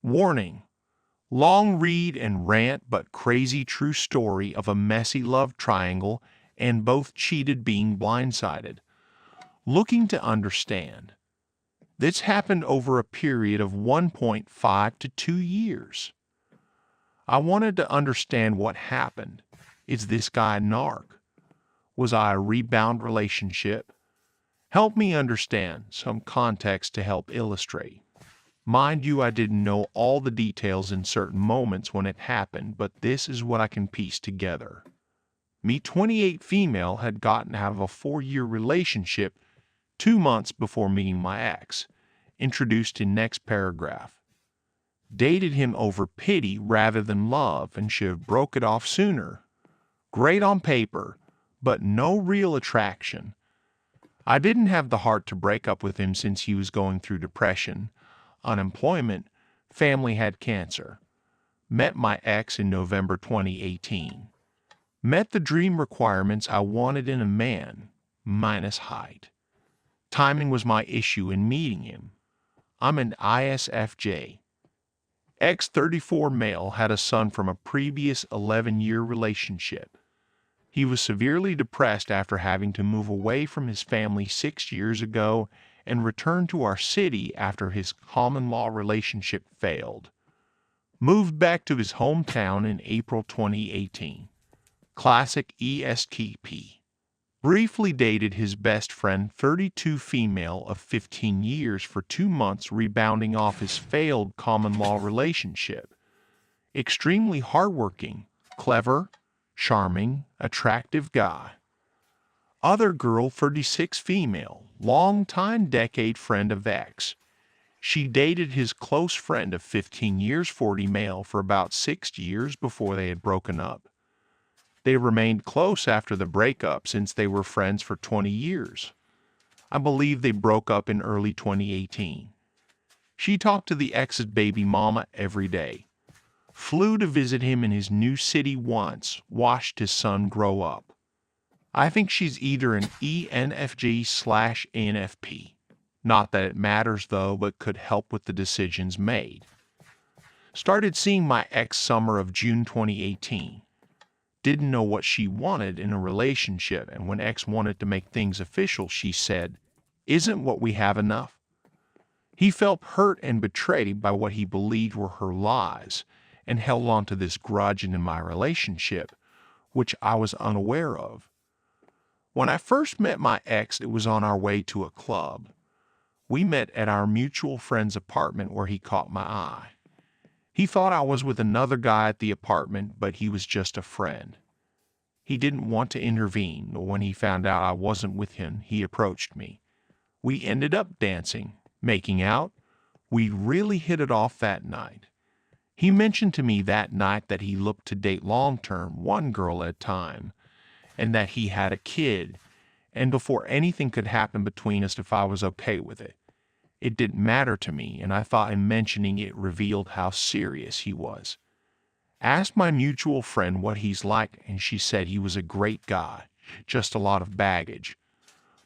Warning: long read and rant but crazy true story of a messy love triangle and both cheated being blindsided. Looking to understand. This happened over a period of 1.5 to 2 years. I wanted to understand what happened. Is this guy a narc? Was I a rebound relationship? Help me understand some context to help illustrate. Mind you, I didn't know all the details in certain moments when it happened, but this is what I can piece together. Me 28 female had gotten out of a 4-year relationship 2 months before meeting my ex, introduced in next paragraph. Dated him over pity rather than love and should have broke it off sooner. Great on paper, but no real attraction. I didn't have the heart to break up with him since he was going through depression, unemployment, family had cancer. Met my ex in November 2018. Met the dream requirements I wanted in a man, minus height. Timing was my issue in meeting him. I'm an ISFJ. Ex 34 male had a son from a previous 11-year relationship. He was severely depressed after having to move away from his family 6 years ago and return to our city after his common-law relationship failed. Moved back to his hometown in April 2018. Classic ESTP. Briefly dated his best friend 32 female of 15 years for 2 months rebounding off his failed common-law relationship. Extremely hardworking, clever, charming, attractive guy. Other girl 36 female, long-time decade friend of ex. She dated his close friend of 15 years 40 male for about 6 years before they had broken up. They remained close after the breakup since they were friends for 20 years. I believe they broke up in early 2018. She talked to the ex's baby mama every day. Flew to visit him in his new city once, watched his son grow up. I think she's either an ENFJ/ANFP. Not that it matters though, but could help with the decisions made. Started seeing my ex summer of June 2018. Didn't know what she wanted in a relationship, and when ex wanted to make things official, she said, "Isn't what we have enough?" He felt hurt and betrayed by what he believed were her lies, and held on to this grudge in my relationship, which I was unaware of. When I first met my ex, it was on our way to a club. We met at our mutual friend's apartment where he caught my eye. He thought I was with another guy at the apartment, but he was just a friend. He didn't want to intervene, but when he found out I wasn't with him, he approached me. We ended up dancing, making out. We really hit it off that night. He mentioned to me that night that he looked to date long-term, one girl at a time, and that he had a kid, and before anything could happen between us if I was okay with it. It didn't matter to me, and I thought in mentioning it revealed how serious he was. Asked my mutual friend what he's like, and she said he was a great guy, just a lot of baggage,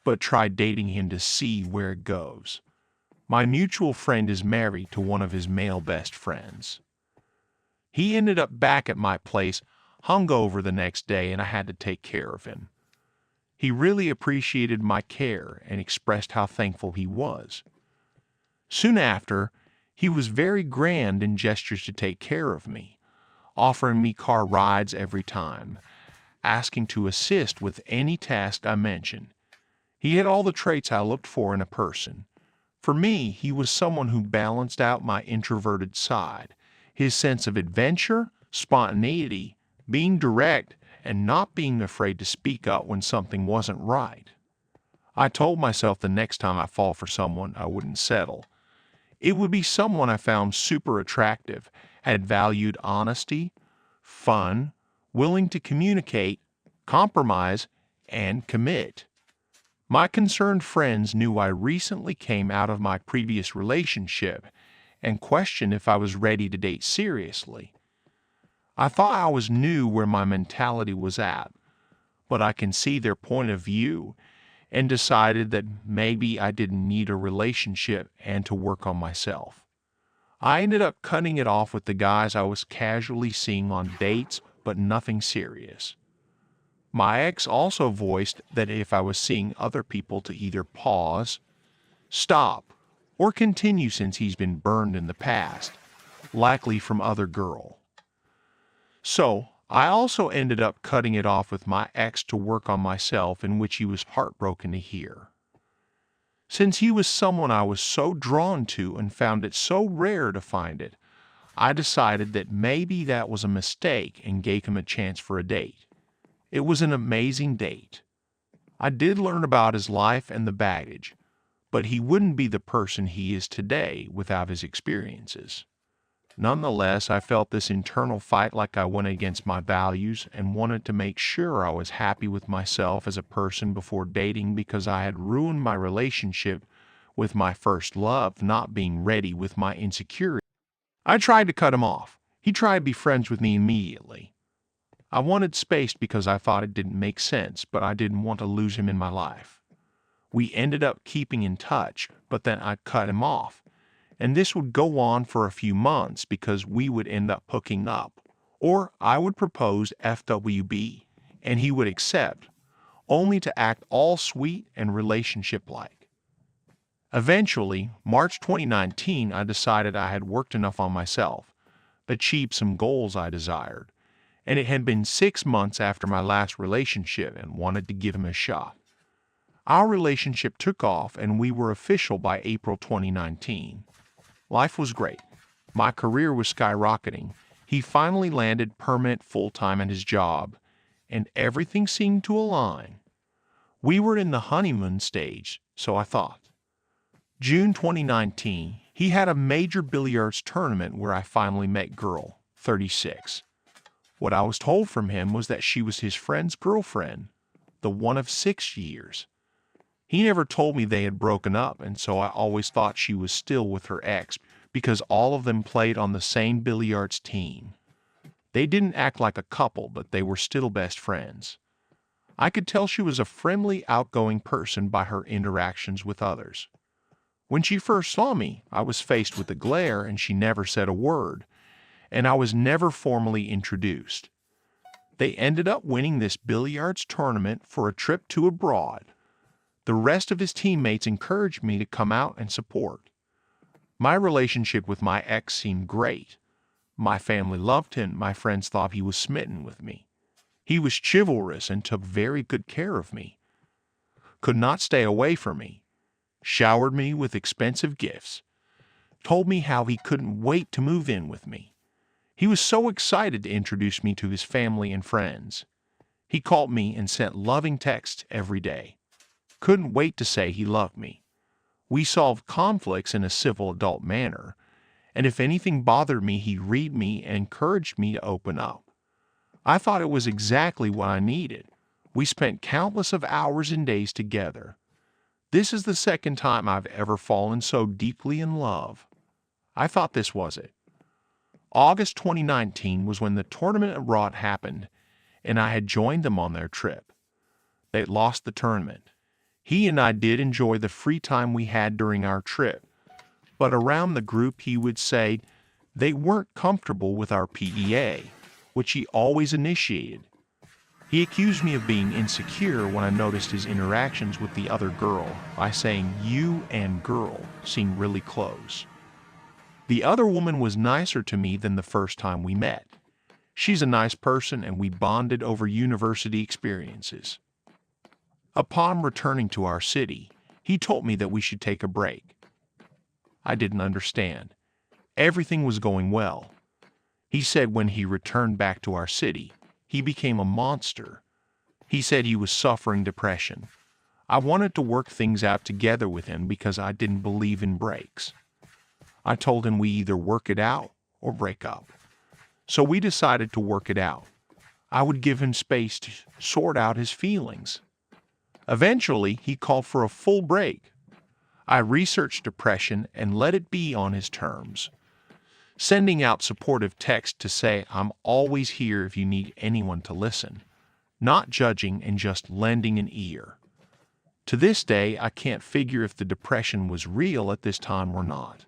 but tried dating him to see where it goes. My mutual friend is married to one of his male best friends. He ended up back at my place, hungover the next day, and I had to take care of him. He really appreciated my care and expressed how thankful he was. Soon after, he was very grand in gestures to take care of me, offering me car rides every time, asking to assist with any task I mentioned. He had all the traits I looked for in a person. For me, he was someone who balanced out my introverted side, his sense of adventure, spontaneity, being direct, and not being afraid to speak up when something wasn't right. I told myself the next time I fall for someone, I wouldn't settle. It would be someone I found super attractive, had valued honesty, fun, willing to communicate, compromise, and commit. My concerned friends knew I recently came out of my previous relationship and questioned if I was ready to date seriously. I thought I was new where my mentality was at, but I can see their point of view and decided that maybe I didn't need a relationship and to work on myself. I ended up cutting it off with the guys I was casually seeing on dates, but nothing serious. My ex also voiced that if I was seeing other people to either pause, stop, or continue since he's been burned in the past, likely from other girl. So, I also ended up cutting it off with my ex to work on myself, in which he was heartbroken to hear. Since he was someone I was so drawn to and found it so rare to find it, I decided that maybe that was a mistake and gave him a chance for a date. It was an amazing date. I did learn about his life and the baggage, but he wouldn't be the person he is today without his experiences. Nonetheless, I felt this internal fight like I went against my values and wanted to make sure I was happy with myself as a person before dating, because I had ruined my relationship with my first love not being ready with my insecurity. I tried to cut him off. He tried to be friends with me immediately. I wanted space because I thought it didn't make sense, but I didn't want to lose him in my life. We ended up keeping in touch, but then I cut him off. And this would go on for a few months because we would end up hooking up. Or I would propose FWB, and he would accept, only to act all sweet and relationship-like. Eventually, March 2019, I decided I had worked enough on myself, achieved some goals I desired, and it had been 6 months after my last relationship and wanted to give him a shot. Our relationship took off and we were official by April 2019. Life was great. My career was skyrocketing. He finally landed permanent full-time at his job, and everything seemed to align. We were in the honeymoon stage, so I thought. June 2019, he had a major billiards tournament where I finally met girl, 36. What I was told from him was that she was his friend's girlfriend, the one of 6 years. He never told me they had broken up, and so I always thought she was still with her ex because all of them played on the same billiards team. They didn't act like a couple, but they were still best friends. I could tell she was a friendly, outgoing person by her interactions with others. When she first saw me, I was faced with a glare and she never said a word, and I was never formally introduced. They ended up winning this billiards tournament for a trip to abroad. The rest of his teammates encouraged me to come out and support. My relationship with my ex seemed great. My family loved him. My friends thought he was smitten with me. He was chivalrous and took very good care of me. Could not stay away from me. Showered me with expensive gifts. Told me how he couldn't wait to move in with me. He was so excited to introduce me to his family and friends. He called me and sent loving texts every day. Couldn't wait to say he loved me. We solved conflicts in a civil adult manner, and if anything bothered me, he'd read me and encouraged me to open up. I thought it was exactly what I needed. We spent countless of hours and days together. This is the second time I've ever fallen so deeply in love. I thought this was it. August 2019 was when the tournament abroad happened, and I had joined them on their trip. They lost the tournament. He and I did enjoy the free time we had during our trip, but around the group he would say they weren't comfortable with our PDA, which he always initiated. He accused me of being insecure when I noticed his interactions with the other girl by saying you and girl seemed really close. The other woman was nicer to me than the first time we met. She's a nice person and we bonded over university experiences. Upon returning to our city, he told me that we should take a break. I didn't understand. Everything was going well. He said when he returned back to our city, he became a monster. He said he was suffering depression. I wanted to work things out together with him because I didn't believe in breaks. I told him we either work it out or break up. So we decided to work it out. I would give him space to sort out his feelings. Eventually, he called for a full break. I researched depression and let it be on his terms, sending out supportive texts to say I'm always here if you need anyone to listen, not judging and just lending an ear. To this day, I can't figure if the depression was real at this time or not.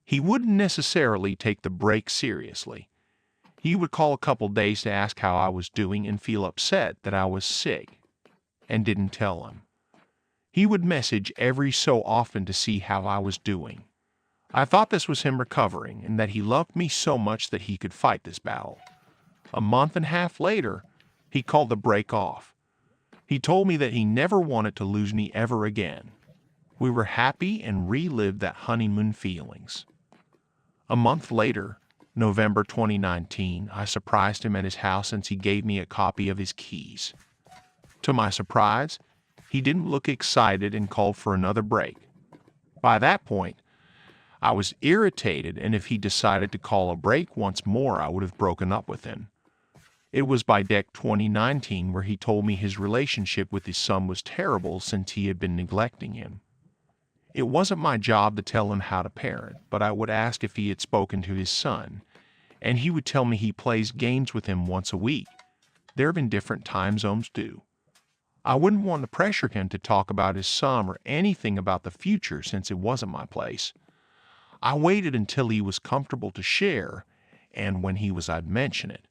He wouldn't necessarily take the break seriously. He would call a couple days to ask how I was doing and feel upset that I was sick and didn't tell him. He would message every so often to see how I was doing. I thought this was him recovering and that he loved me so much that he could fight this battle. A month and a half later, he called the break off. He told me that he never wanted to lose me ever again. We were happy and relived that honeymoon feelings. A month later, November 2019, I surprised him at his house since he gave me a copy of his keys. To my surprise, he didn't look excited and called for another break. By that point, I was irritated, and if he decided to call a break once more, I would have broken up with him. It was by Deck 2019 where he told me his relationship with his son was terrible since he had been neglecting him. It wasn't my job to tell him how to parent, but I would ask if he had spoken to his son, and he would tell me he plays games with him once a week. There have been different time zones too. I wouldn't want to pressure him to talk about his son or anything about the future since it wasn't my place. I waited until he was comfortable to share, and when he was, I'd mention it.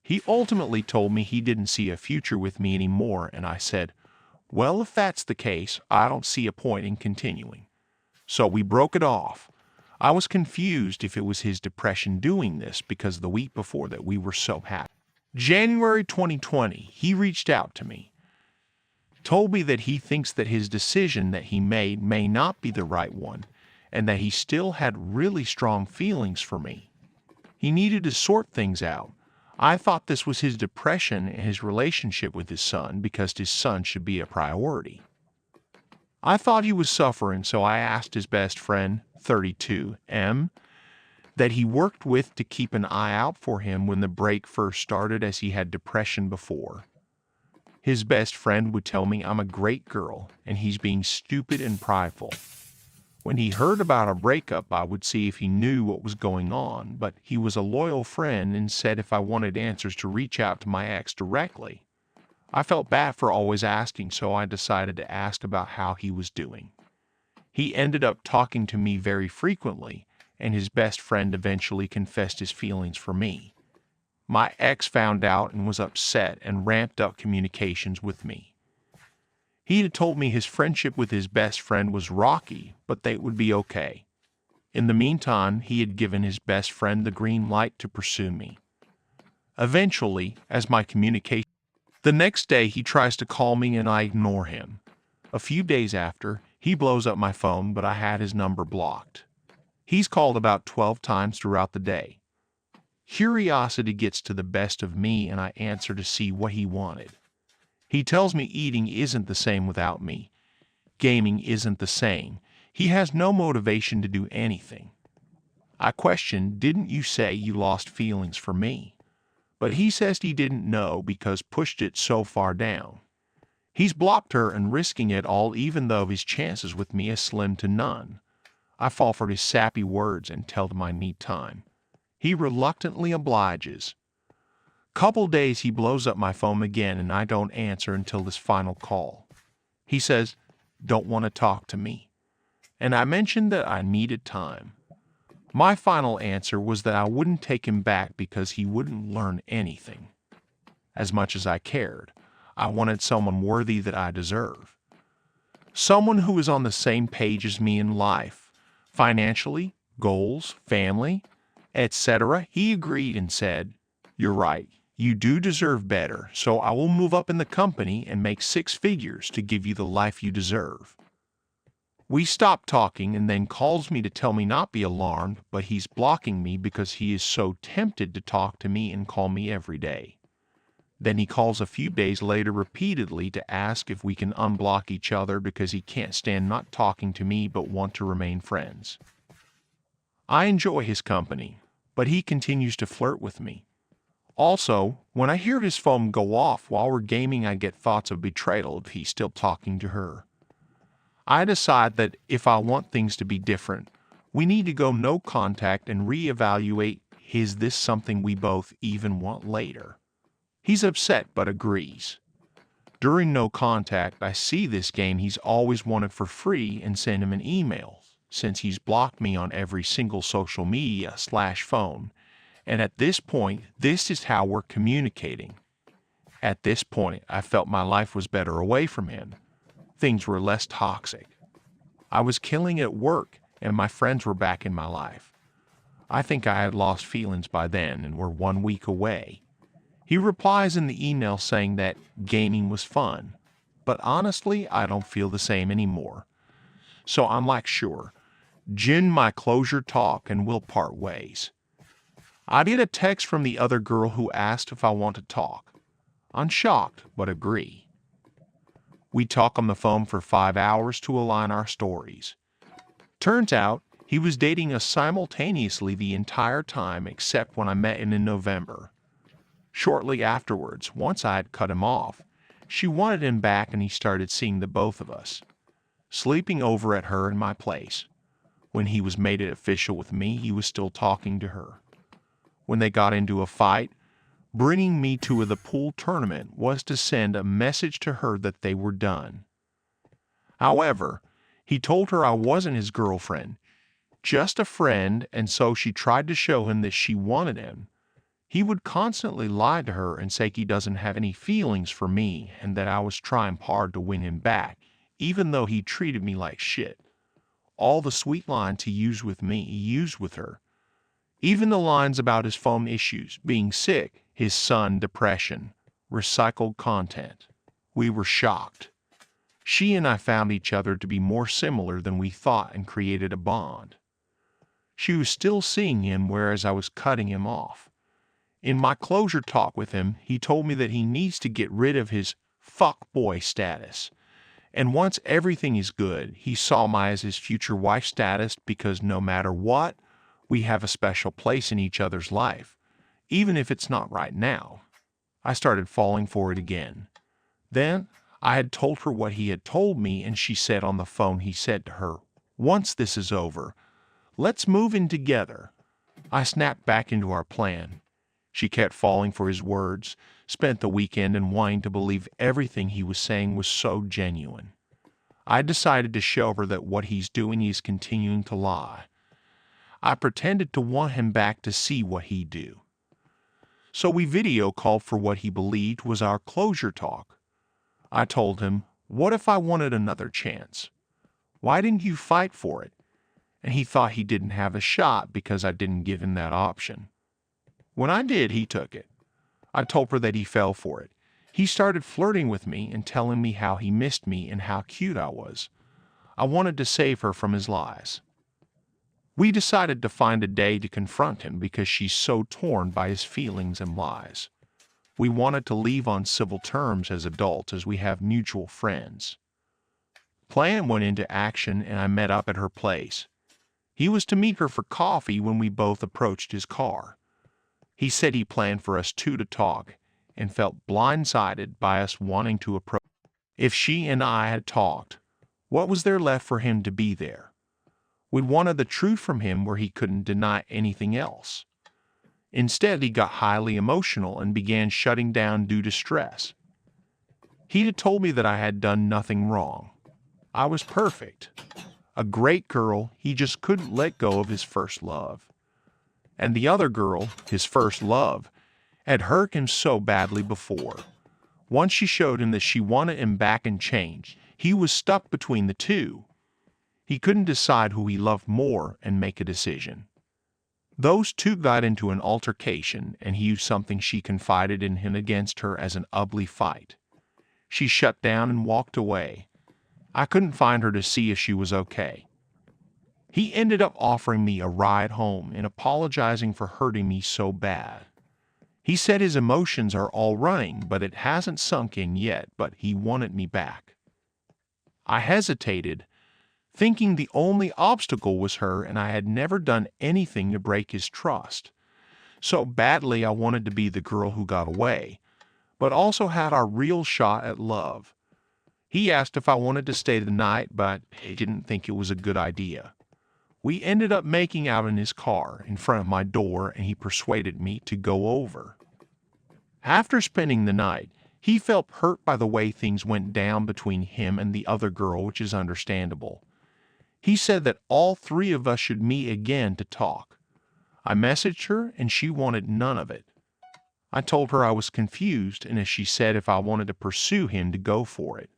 He ultimately told me he didn't see a future with me anymore, and I said, well, if that's the case, I don't see a point in continuing. So we broke it off. I was confused if it was his depression doing this because the week before that we were so happy. January 2020, he reached out to me, told me that he thinks that his decision that he made may not be the right one, and that he still had really strong feelings for me. He needed to sort things out. I thought this was his depression and his relationship with his son because his son should be a priority. I thought he was suffering, so I asked his best friend, 32, M, that he worked with to keep an eye out for him when the break first started as he had depression before. His best friend would tell me I'm a great girl and he's being stupid and prideful. When he heard about our breakup, I would see if he knew what was going on, but he was a loyal friend and said if I wanted answers to reach out to my ex directly. I felt bad for always asking, so I decided to ask about how he was doing. He ended up talking to me very frequently, and his best friend eventually confessed his feelings for me. My ex found out and was upset and ramped up communications with me. He had told me his friendship with his best friend was rocky, but they would be okay. In the meantime, he had given his best friend the green light to pursue me. Eventually, as my communication... The next day, he tries to call me and I ignore him. A few days after, he blows up my phone, but I had his number blocked. He's called about 12 times throughout the day. Curiosity gets to the best of me and I answer to see what he wanted. He tells me eating isn't the same without me. Gaming isn't the same. He has no motivation to do anything. I question, didn't you say you lost feelings for me? But he says he didn't know because pushed it so far down. He's blocked her and risking it all even though his chances with me are slim to none. I fall for his sappy words and tell him I need time. He reluctantly obliges. Couple days he blows up my phone again and I don't answer until this final call. He says, don't want to talk to me. And I mentioned that I needed time. My final answer was that I wouldn't take him back because he wouldn't learn anything. As much as I cared, I wanted someone worthy that I deserve. Someone who is on the same page as me in life, financially, goals, family, etc. He agreed and said, you're right. You do deserve better, so I will move up in the company and make 6 figures to give you the life you deserve. We stop talking and then calls me to tell me not be alarmed, but he's blocking me because he is so tempted to talk to me and call me every day. Then he calls a few days later repeatedly to ask if we can unblock each other because he can't stand not talking to me but want to remain friends. I enjoy his company, but he continues to flirt with me. Also, when I hear his phone go off while we're gaming, I get thoughts of betrayal if he's still talking to her. I decide that if I want things to be different, we need to go no contact and reevaluate, is this something we both even want later? He's upset but agrees. During no contact, I see this game he's always wanted for free and send him an email since he's blocked me on every single social media/phone. And at this point, this is how we're communicating. At this point, I felt my life was better away from him. Things were less toxic. I was killing at work, and my friends were back in my life. I think I had lost feelings by then and were 1 week away. He replies in the email saying that gaming was fun, but honestly, I don't feel the same anymore. So I'm like, sure, gin my closure talk and we'll part ways. I get a text from the other girl who asked if I want to talk. I'm shocked, but agree. We talk on the phone for 5 hours to align our stories. Turns out, he was dating us simultaneously the entire time except when I met him in November. Shortly afterwards, once I had cut him off, she wanted him back and he started seeing the both of us, sleeping over at her in my place. When he was made it official with me, he was still talking to her. When they got into a fight, bringing me to the pool tournament was to send a message to her that they were done. However, he told her I wasn't his girlfriend, just a friend, and so she tried to show him that she wanted him. He would constantly lie to her and say he doesn't have any feelings for me and that I was trying hard to win him back, even though he treated me like shit. All the sweet lines he used with me, he used with her. Even the lines about his phone issues, being sick, his son, depression, recycled content. We were shocked. She and I found each other to be more similar than we thought and created a bond. She was still seeing him whereas I was cutting him off. In my closure talk with him, he told me that he needs to get rid of his fuckboy status. And once everything is good, he saw me as his future wife status because no matter what, we have a special place in each other's life, even if it's not right now. I started falling for it again. Then, I had told her what he had told me, and she said on the phone he said to her, "Once this is over, let's move in together." I snapped back into our plan. She kept falling for his words, spent the weekend and wanting to believe everything he was saying was so genuine. I decided to show her that what he's doing is continuing to lie. I pretended to want him back to see what he'd do. So we video called for what he believed was our closure talk. I told him, "What if I wanted another chance? Why didn't you fight for it?" And he thought he didn't have a shot because I didn't give him that option. When I did, he took it. I told her that he fell for it. He started flirting with me and telling me how he missed me and how cute I was. I wanted to save her from his lies. We decided to find a day to confront him because she's so torn by his feelings and lies. We wanted to leave on civil terms as adults as we have mutual friends. Plan went into action and I met up at her place. He was to meet her for coffee when we both approached his car. He said he planned for us two to talk and felt blindsided by us wanting to approach. If she and I had talked, what was there left for him to be there? We wanted the truth from him where he couldn't deny anything else. Instead, he got highly emotional and began shutting down due to stress. He had told me that I had done nothing wrong. I was perfect. A great girl, he just couldn't let go of his first love. And the other girl, his first love, had hurt him so badly before. Once she showed him that she wanted him back and changed, he was stuck between the two. He couldn't decide who he loved more and make a decision. Those two got into an altercation, and he used something she confided in him against her as an ugly fight. She shut down and walked away. I couldn't find her to see if she was okay. He ended up offering me a ride home and apologizing for hurting me so bad. He said his emotions are all running, but it hasn't sunk in yet, but he wanted me back. I hesitated, thinking the only obstacle was her and I had never done anything to break his trust. So badly I wanted to be the girl who got away, but also had our real shot at love. He asked if I wanted to stay the night, but I didn't think it was a good idea. We ended up making out in his car in front of my door and he persuaded me to go over. After spending the night, he felt hurt by the way things went down between him and the other girl, which is understandable. He said that all three of us should meet again to talk. I messaged her and she wanted none of it. I told her I was confused, and as she said if I wanted to pursue him to go for it.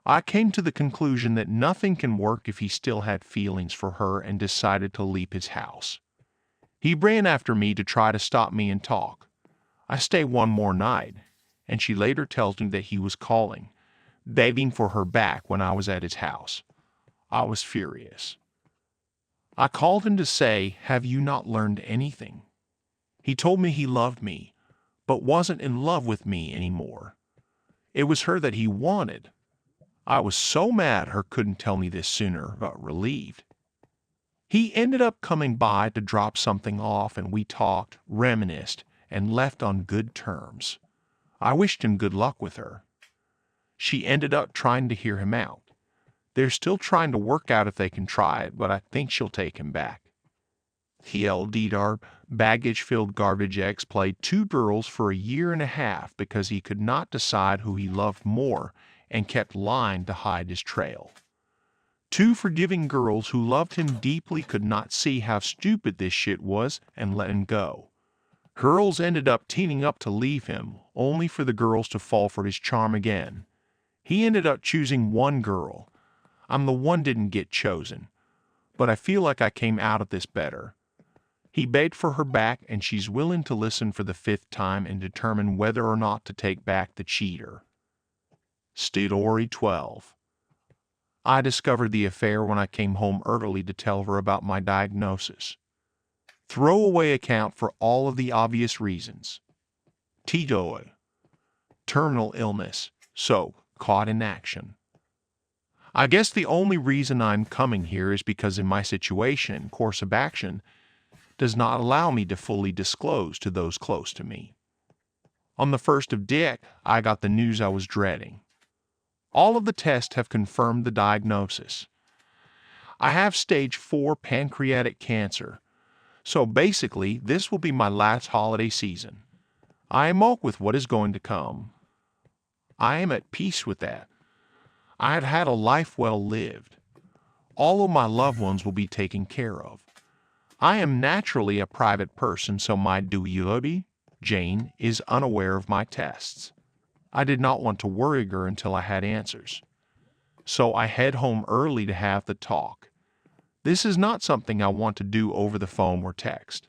I came to the conclusion that nothing can work if he still had feelings for her and decided to leave his house. He ran after me to try to stop me and talk. I stayed one more night, and she later tells me that he was calling, begging for her back when I was at his house. I was furious. I called him to say, "Have you not learned anything?" He told me he loved me, but wasn't in love with me anymore. It was her that he wanted. I was so mad her couldn't tell me this sooner, but relieved. He ended up coming by to drop something off, and we talked, reminisced, and left on good terms. I wished him good luck with her. She ended up trying to hear him out. They're still trying to work out if they can try it, but I think she'll take him back. Our baggage-filled garbage ex played two girls for a year and a half because he could not decide who he loved more and kept lying to hide his trail. Two forgiving girls who loved him deeply could not see how stupid this shit was and let him go. Girls ended up teaming up to leave him, only for the girls to fall for his charm again. He ended up choosing one girl. I'm the one didn't get chosen, but I feel like I came out of this better. He begged for her back, and she's willing to listen for the fifth time and determine whether or not to take back the cheater. Story 12. I discovered the affair when I came home early to tell her about my diagnosis. Throwaway account for all of the obvious reasons. TDOI. Terminal illness, so caught in action. I guess the only reason I'm coming here is because in my situation, course of action does not allow me to fully disclose to those close to me. On the 1st of Dick, I got the news I was dreading. All of the tests have confirmed the diagnosis. I have stage 4 pancreatic cancer, so basically this will be my last holiday season. I am okay with what is going to come. I am at peace with that. I have had a life well lived. All of my loved ones will be taken care of. I am naturally a private person, so my duty, Jane, is unaware of my tests. I did not want to worry her until I had answers. So I head home early to have the talk. This is not something I want to do over the phone or text.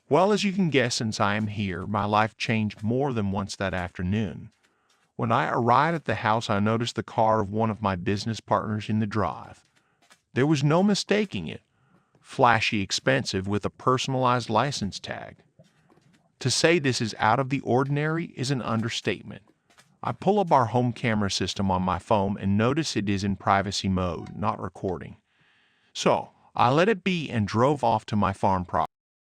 Well, as you can guess, since I am here, my life changed more than once that afternoon. When I arrived at the house, I noticed the car of one of my business partners in the drive. There was no mistaking it. Flashy, expensive, with a personalized license tag. To say this is out of the ordinary is an understatement. I pull up our home camera system on my phone and notice it is in privacy mode, not recording. So, I let it be and drove off to my farm property.